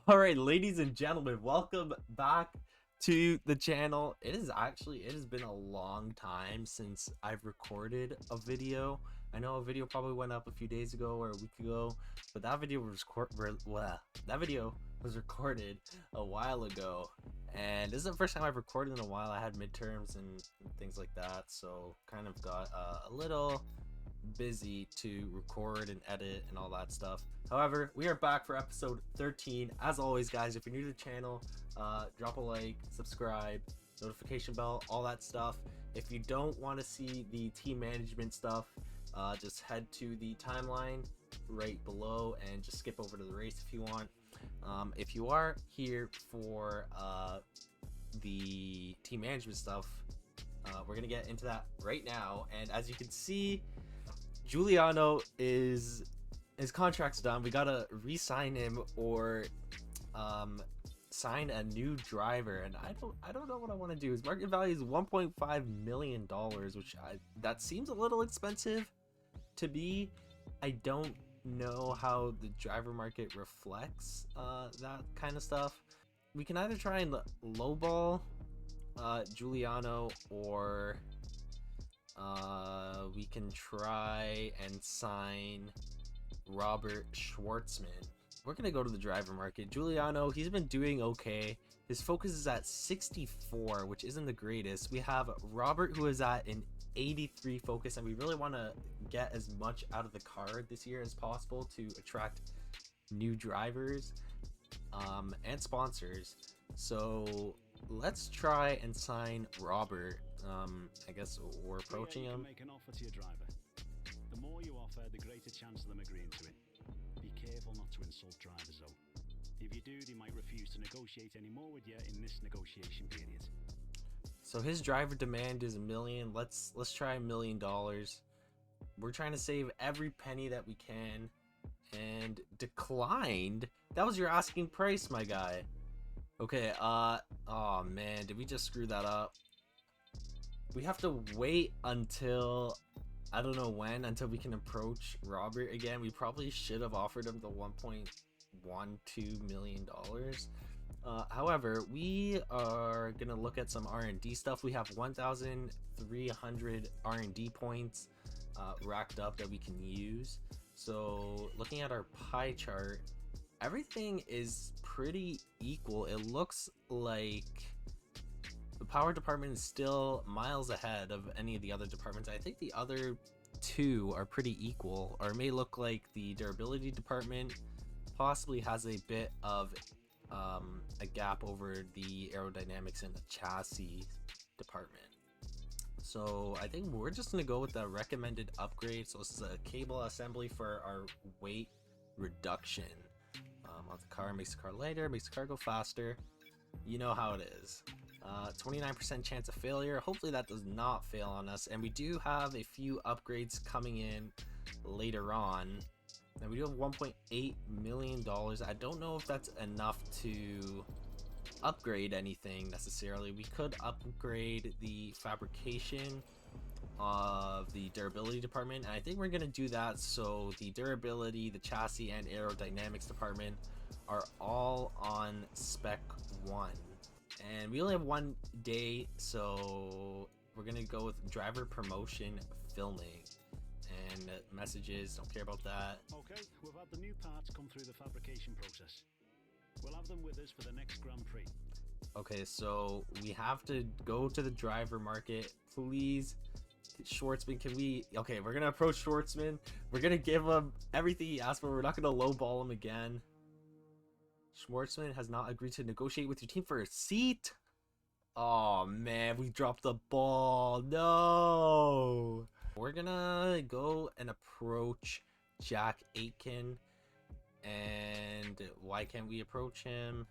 All right, ladies and gentlemen, welcome back to the channel. It has been a long time since I've recorded a video. I know a video probably went up a few days ago or a week ago, but that video was recorded a while ago, and this is the first time I've recorded in a while. I had midterms and things like that, so kind of got a little busy to record and edit and all that stuff. However, we are back for episode 13. As always, guys, if you're new to the channel, drop a like, subscribe, notification bell, all that stuff. If you don't want to see the team management stuff, just head to the timeline right below and just skip over to the race if you want. If you are here for the team management stuff, we're gonna get into that right now. And as you can see, Giuliano his contract's done. We gotta re-sign him or sign a new driver, and I don't know what I want to do. His market value is $1.5 million, which that seems a little expensive to be. I don't know how the driver market reflects that kind of stuff. We can either try and lowball Giuliano, or we can try and sign Robert Schwartzman. We're gonna go to the driver market. Giuliano, he's been doing okay. His focus is at 64, which isn't the greatest. We have Robert, who is at an 83 focus, and we really want to get as much out of the car this year as possible to attract new drivers and sponsors. So let's try and sign Robert. I guess we're approaching him. Make an offer to your driver. The more you offer, the greater chance of them agreeing to it. Be careful not to insult drivers, though. If you do, they might refuse to negotiate any more with you in this negotiation period. So his driver demand is $1 million. Let's try $1 million. We're trying to save every penny that we can. And declined. That was your asking price, my guy. Okay, oh man, did we just screw that up? We have to wait until, I don't know when, until we can approach Robert again. We probably should have offered him the $1.12 million. However, we are gonna look at some R&D stuff. We have 1,300 R&D points racked up that we can use. So looking at our pie chart, everything is pretty equal. It looks like the power department is still miles ahead of any of the other departments. I think the other two are pretty equal, or it may look like the durability department possibly has a bit of a gap over the aerodynamics and the chassis department. So I think we're just gonna go with the recommended upgrade. So this is a cable assembly for our weight reduction on the car. Makes the car lighter, makes the car go faster. You know how it is. 29% chance of failure. Hopefully that does not fail on us. And we do have a few upgrades coming in later on. And we do have $1.8 million. I don't know if that's enough to upgrade anything necessarily. We could upgrade the fabrication of the durability department, and I think we're going to do that so the durability, the chassis, and aerodynamics department are all on spec 1. And we only have 1 day, so we're going to go with driver promotion filming and messages. Don't care about that. Okay, we've had the new parts come through the fabrication process. We'll have them with us for the next Grand Prix. Okay, so we have to go to the driver market. Please, Schwartzman, can we... Okay, we're going to approach Schwartzman. We're going to give him everything he asked for. We're not going to lowball him again. Schwartzman has not agreed to negotiate with your team for a seat. Oh, man, we dropped the ball. No. We're going to go and approach Jack Aitken. And why can't we approach him?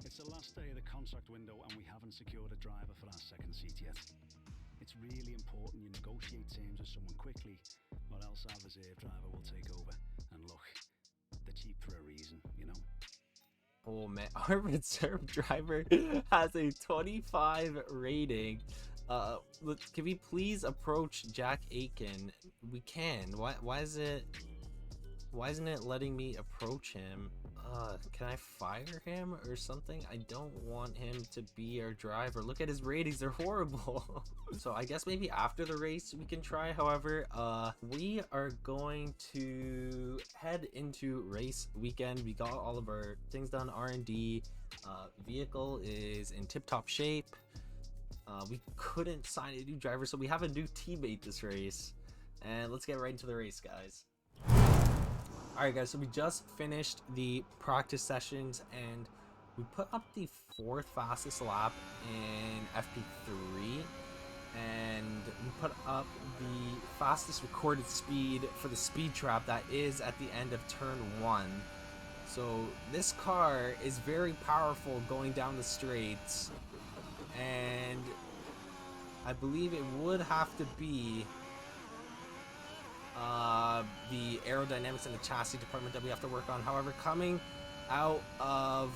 It's the last day of the contract window and we haven't secured a driver for our second seat yet. It's really important you negotiate terms with someone quickly, or else our reserve driver will take over. And look, they're cheap for a reason, you know. Oh man, our reserve driver has a 25 rating. Can we please approach Jack Aitken? We can. Why isn't it letting me approach him? Can I fire him or something? I don't want him to be our driver. Look at his ratings, they're horrible. So I guess maybe after the race we can try. However, we are going to head into race weekend. We got all of our things done, R&D. Vehicle is in tip-top shape. We couldn't sign a new driver, so we have a new teammate this race. And let's get right into the race, guys. Alright guys, so we just finished the practice sessions and we put up the 4th fastest lap in FP3, and we put up the fastest recorded speed for the speed trap that is at the end of turn 1. So this car is very powerful going down the straights, and I believe it would have to be the aerodynamics and the chassis department that we have to work on. However, coming out of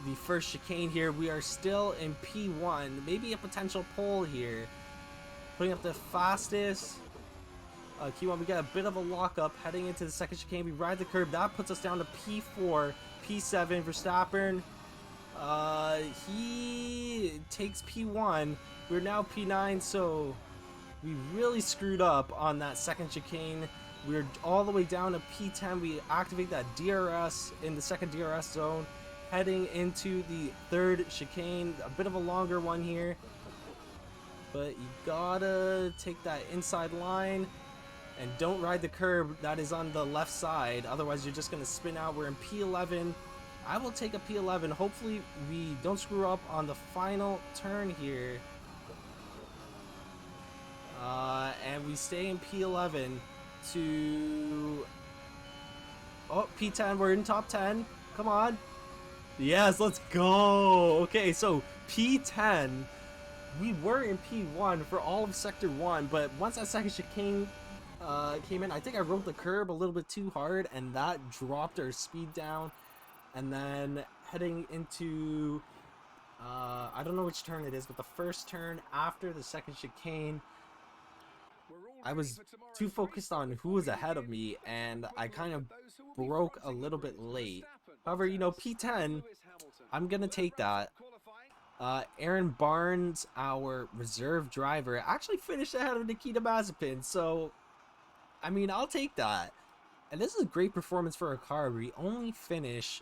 the first chicane here, we are still in P1, maybe a potential pole here, putting up the fastest Q1. We got a bit of a lockup heading into the second chicane. We ride the curb, that puts us down to P4, P7. Verstappen, he takes P1. We're now P9, so we really screwed up on that second chicane. We're all the way down to P10. We activate that DRS in the second DRS zone, heading into the third chicane. A bit of a longer one here, but you gotta take that inside line and don't ride the curb that is on the left side, otherwise you're just gonna spin out. We're in P11. I will take a P11. Hopefully we don't screw up on the final turn here. And we stay in P11 to P10. We're in top 10. Come on. Yes, let's go. Okay, so P10. We were in P1 for all of sector 1, but once that second chicane came in, I think I rode the curb a little bit too hard, and that dropped our speed down. And then heading into I don't know which turn it is, but the first turn after the second chicane, I was too focused on who was ahead of me, and I kind of broke a little bit late. However, you know, P10, I'm gonna take that. Aron Barnes, our reserve driver, actually finished ahead of Nikita Mazepin, so I mean, I'll take that. And this is a great performance for a car. We only finish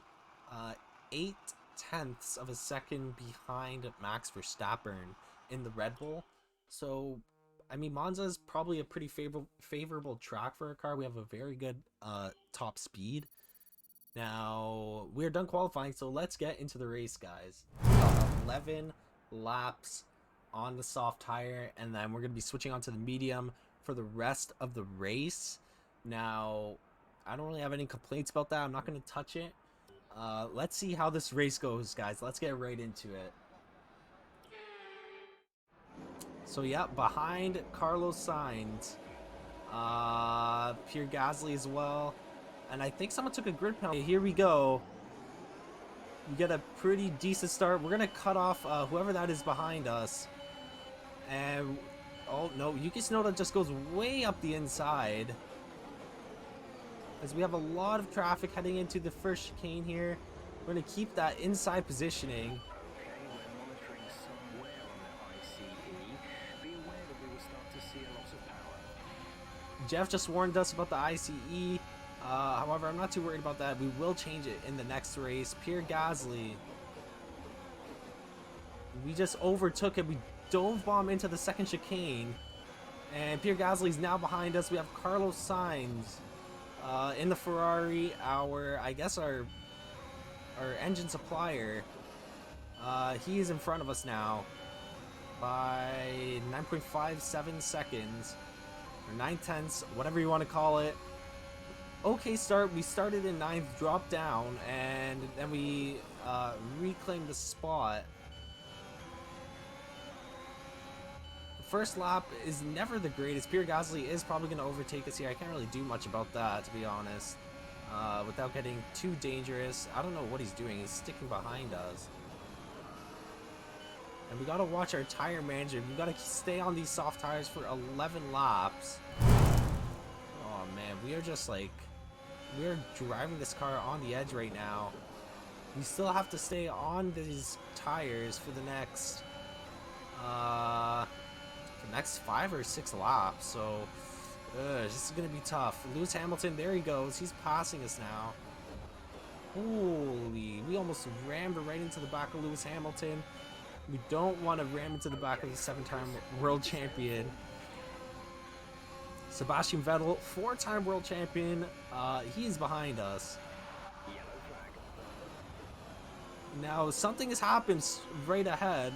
0.8 of a second behind Max Verstappen in the Red Bull. So I mean, Monza is probably a pretty favorable track for a car. We have a very good top speed. Now, we're done qualifying, so let's get into the race, guys. 11 laps on the soft tire, and then we're going to be switching on to the medium for the rest of the race. Now, I don't really have any complaints about that. I'm not going to touch it. Let's see how this race goes, guys. Let's get right into it. So yeah, behind Carlos Sainz, Pierre Gasly as well, and I think someone took a grid penalty. Here we go. We get a pretty decent start. We're gonna cut off whoever that is behind us, and oh no, Yuki Tsunoda just goes way up the inside, as we have a lot of traffic heading into the first chicane here. We're gonna keep that inside positioning. Jeff just warned us about the ICE. However, I'm not too worried about that. We will change it in the next race. Pierre Gasly, we just overtook him. We dove bomb into the second chicane, and Pierre Gasly is now behind us. We have Carlos Sainz in the Ferrari. I guess our engine supplier. He is in front of us now by 9.57 seconds. Or 9/10, whatever you want to call it. Okay start. We started in 9th, dropped down, and then we reclaimed the spot. The first lap is never the greatest. Pierre Gasly is probably going to overtake us here. I can't really do much about that, to be honest, without getting too dangerous. I don't know what he's doing. He's sticking behind us. And we gotta watch our tire management. We gotta stay on these soft tires for 11 laps. Oh man, we are just like we're driving this car on the edge right now. We still have to stay on these tires for the next 5 or 6 laps. So this is gonna be tough. Lewis Hamilton, there he goes. He's passing us now. Holy, we almost rammed right into the back of Lewis Hamilton. We don't want to ram into the back of the 7-time world champion. Sebastian Vettel, 4-time world champion. He's behind us. Now, something has happened right ahead.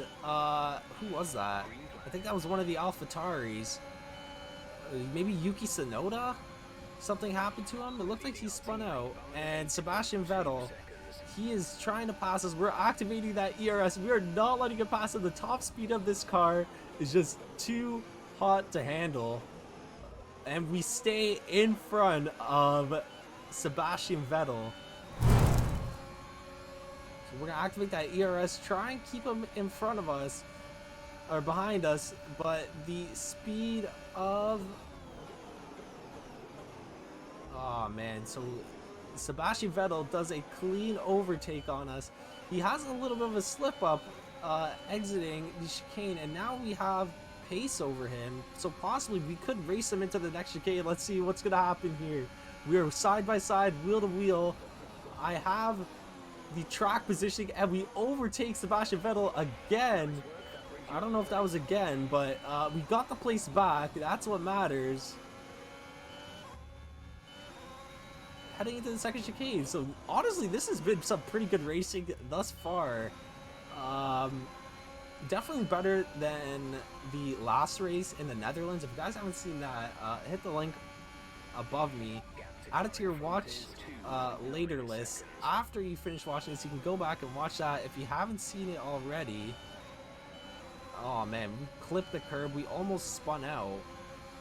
Who was that? I think that was one of the AlphaTauris. Maybe Yuki Tsunoda? Something happened to him? It looked like he spun out. And Sebastian Vettel, he is trying to pass us. We're activating that ERS. We are not letting it pass. The top speed of this car is just too hot to handle. And we stay in front of Sebastian Vettel. So we're going to activate that ERS, try and keep him in front of us, or behind us, but the speed of... Oh man, so Sebastian Vettel does a clean overtake on us. He has a little bit of a slip up exiting the chicane, and now we have pace over him, so possibly we could race him into the next chicane. Let's see what's gonna happen here. We are side by side, wheel to wheel. I have the track positioning, and we overtake Sebastian Vettel again. I don't know if that was again, but we got the place back. That's what matters. Heading into the second chicane. So honestly, this has been some pretty good racing thus far. Definitely better than the last race in the Netherlands. If you guys haven't seen that, hit the link above me. Add it to your watch later list. After you finish watching this, you can go back and watch that if you haven't seen it already. Oh man, we clipped the curb. We almost spun out.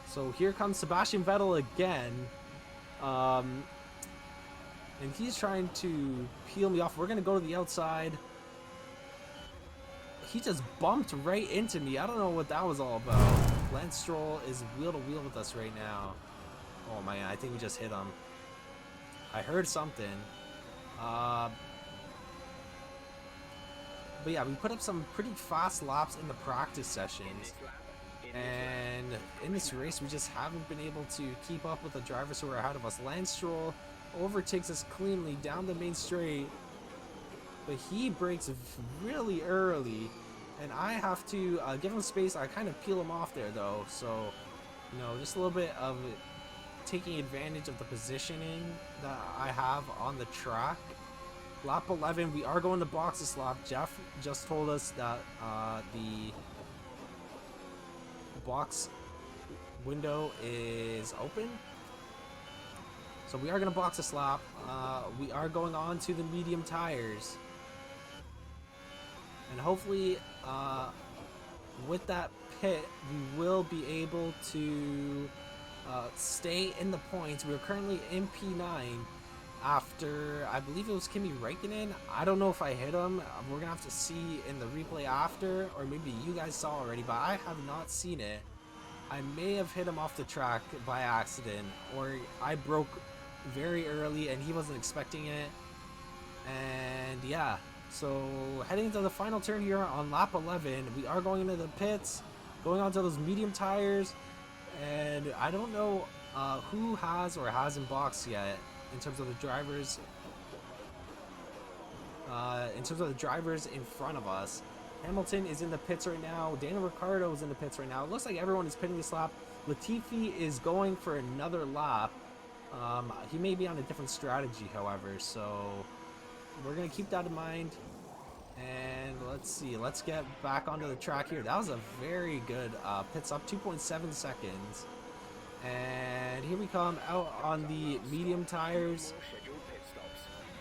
So here comes Sebastian Vettel again. And he's trying to peel me off. We're going to go to the outside. He just bumped right into me. I don't know what that was all about. Lance Stroll is wheel to wheel with us right now. Oh man, I think we just hit him. I heard something. But yeah, we put up some pretty fast laps in the practice sessions. And in this race, we just haven't been able to keep up with the drivers who are ahead of us. Lance Stroll overtakes us cleanly down the main straight, but he brakes really early, and I have to give him space. I kind of peel him off there though, so you know, just a little bit of taking advantage of the positioning that I have on the track. Lap 11, we are going to box this lap. Jeff just told us that the box window is open. So we are going to box this lap. We are going on to the medium tires. And hopefully, with that pit, we will be able to stay in the points. We're currently in P9 after, I believe it was Kimi Räikkönen. I don't know if I hit him. We're going to have to see in the replay after, or maybe you guys saw already, but I have not seen it. I may have hit him off the track by accident, or I broke very early and he wasn't expecting it. And yeah, so heading to the final turn here on lap 11, we are going into the pits, going onto those medium tires, and I don't know who has or hasn't boxed yet in terms of the drivers in front of us. Hamilton is in the pits right now. Daniel Ricciardo is in the pits right now. It looks like everyone is pitting this lap. Latifi is going for another lap. He may be on a different strategy, however, so we're going to keep that in mind. And let's see. Let's get back onto the track here. That was a very good pit stop, 2.7 seconds. And here we come out on the medium tires.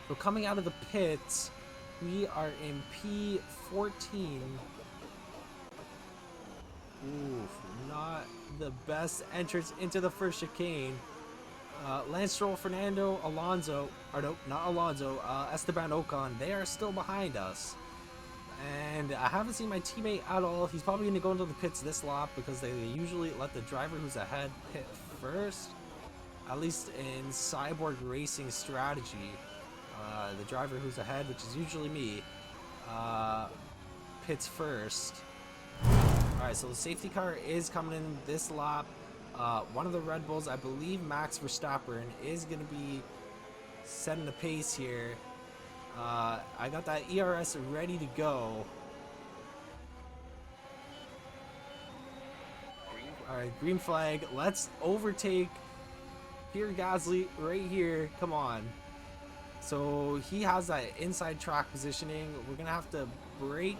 So coming out of the pits, we are in P14. Oof, not the best entrance into the first chicane. Lance Stroll, Fernando Alonso, or no, not Alonso, Esteban Ocon, they are still behind us. And I haven't seen my teammate at all. He's probably going to go into the pits this lap because they usually let the driver who's ahead pit first. at least in Cyborg Racing strategy, the driver who's ahead, which is usually me, pits first. Alright, so the safety car is coming in this lap. One of the Red Bulls, I believe Max Verstappen, is going to be setting the pace here. I got that ERS ready to go. Alright, green flag. Let's overtake Pierre Gasly right here. Come on. So he has that inside track positioning. We're going to have to brake.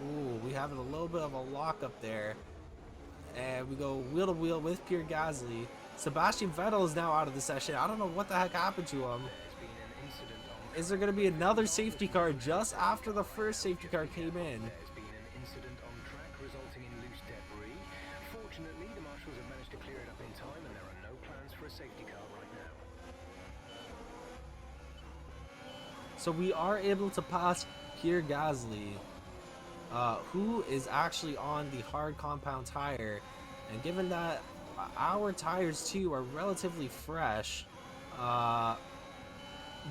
Ooh, we have a little bit of a lock up there. And we go wheel to wheel with Pierre Gasly. Sebastian Vettel is now out of the session. I don't know what the heck happened to him. Is there going to be another safety car just after the first safety car came in? There's been an incident on track resulting in loose debris. Fortunately, the marshals have managed to clear it up in time, and there are no plans for a safety car right now. So we are able to pass Pierre Gasly, who is actually on the hard compound tire. And given that our tires too are relatively fresh,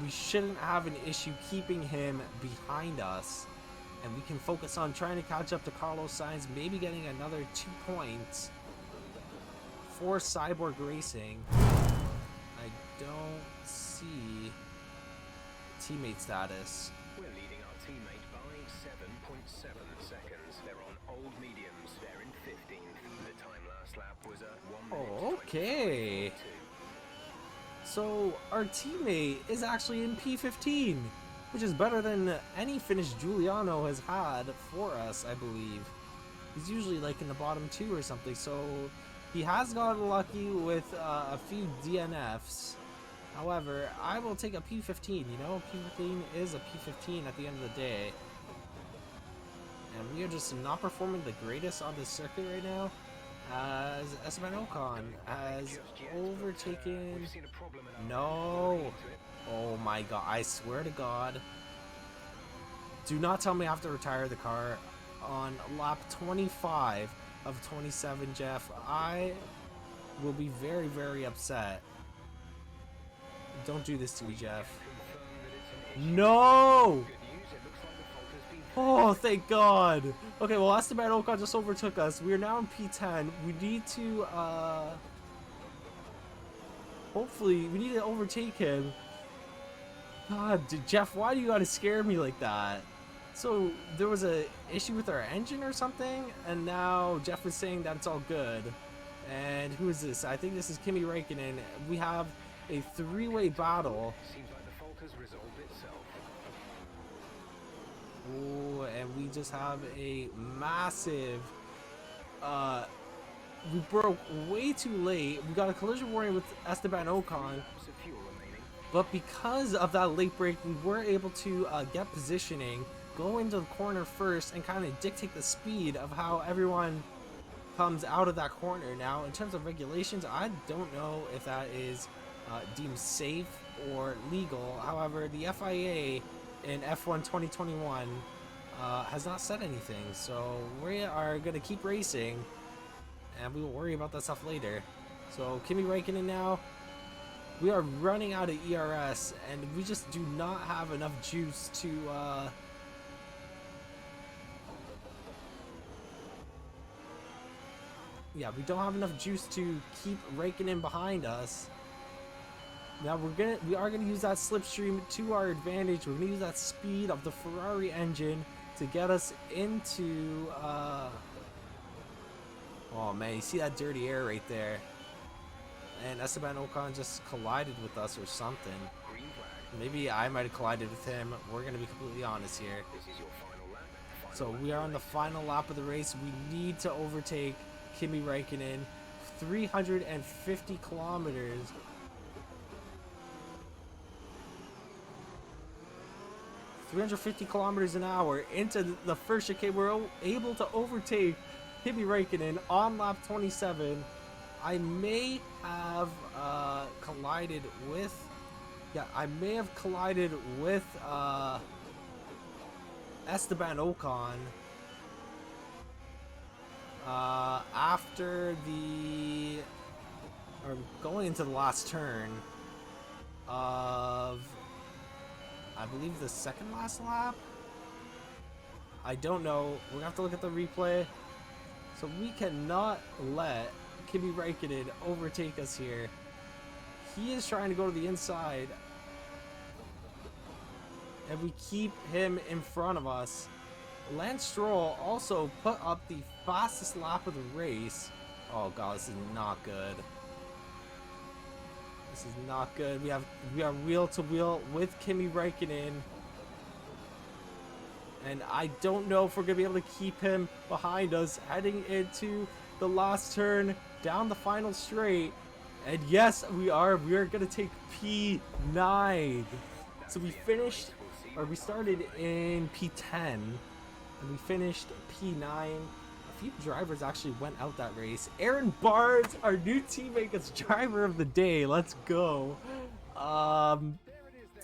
we shouldn't have an issue keeping him behind us, and we can focus on trying to catch up to Carlos Sainz, maybe getting another 2 points for Cyborg Racing. I don't see teammate status. We're leading our teammate by 7.7 seconds. They're on old mediums. They're in 15th. The time last lap was a 1 minute. Oh, okay. So our teammate is actually in P15, which is better than any finish Giuliano has had for us, I believe. He's usually like in the bottom 2 or something, so he has gotten lucky with a few DNFs. However, I will take a P15, you know? P15 is a P15 at the end of the day. And we are just not performing the greatest on this circuit right now, as Esteban Ocon has overtaken. No. Oh my god, I swear to god. Do not tell me I have to retire the car on lap 25 of 27, Jeff. I will be very, very upset. Don't do this to me, Jeff. No! Oh, thank God. Okay, well, Esteban Ocon just overtook us. We are now in P10. We need to, hopefully, we need to overtake him. God, Jeff, why do you gotta scare me like that? So, there was a issue with our engine or something, and now Jeff is saying that it's all good. And who is this? I think this is Kimi Räikkönen. We have a 3-way battle. Seems like the fault has resolved itself. Oh, and we just have a massive, we broke way too late. We got a collision warning with Esteban Ocon, but because of that late break, we were able to get positioning, go into the corner first, and kind of dictate the speed of how everyone comes out of that corner. Now, in terms of regulations, I don't know if that is deemed safe or legal. However, the FIA in F1 2021 has not said anything, so we are going to keep racing, and we will worry about that stuff later. So Kimi Räikkönen now, we are running out of ERS, and we just do not have enough juice to yeah, we don't have enough juice to keep Räikkönen behind us. Now we are gonna use that slipstream to our advantage. We're gonna use that speed of the Ferrari engine to get us into oh man, you see that dirty air right there. And Esteban Ocon just collided with us or something. Maybe I might have collided with him. We're gonna be completely honest here. So we are on the final lap of the race. We need to overtake Kimi Räikkönen. 350 kilometers. 350 kilometers an hour into the first chicane. We're able to overtake Kimi Räikkönen on lap 27. I may have collided with, Esteban Ocon are going into the last turn of, I believe, the second last lap. I don't know. We're gonna have to look at the replay. So we cannot let Kimi Räikkönen overtake us here. He is trying to go to the inside, and we keep him in front of us. Lance Stroll also put up the fastest lap of the race. Oh god, this is not good. This is not good. We are wheel to wheel with Kimi Räikkönen. And I don't know if we're going to be able to keep him behind us heading into the last turn down the final straight. And yes, we are. We are going to take P9. So we finished, or we started in P10, and we finished P9. A few drivers actually went out that race. Aron Barnes, our new teammate, gets driver of the day. Let's go.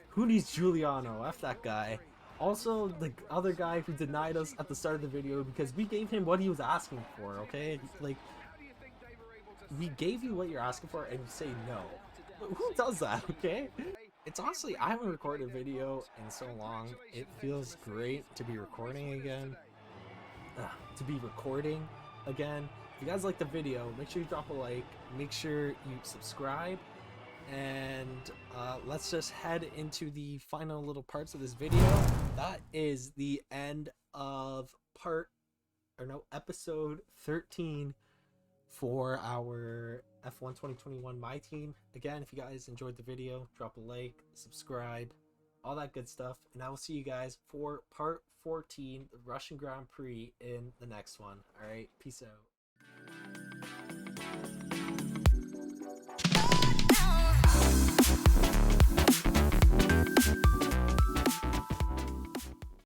Who needs Giuliano? F that guy. Also, the other guy who denied us at the start of the video because we gave him what he was asking for, okay? Like, we gave you what you're asking for and you say no. Who does that, okay? It's honestly, I haven't recorded a video in so long. It feels great to be recording again. If you guys like the video, make sure you drop a like. Make sure you subscribe. And let's just head into the final little parts of this video. That is the end of episode 13 for our F1 2021 My Team. Again, if you guys enjoyed the video, drop a like, subscribe, all that good stuff. And I will see you guys for part 14, the Russian Grand Prix, in the next one. All right, peace out.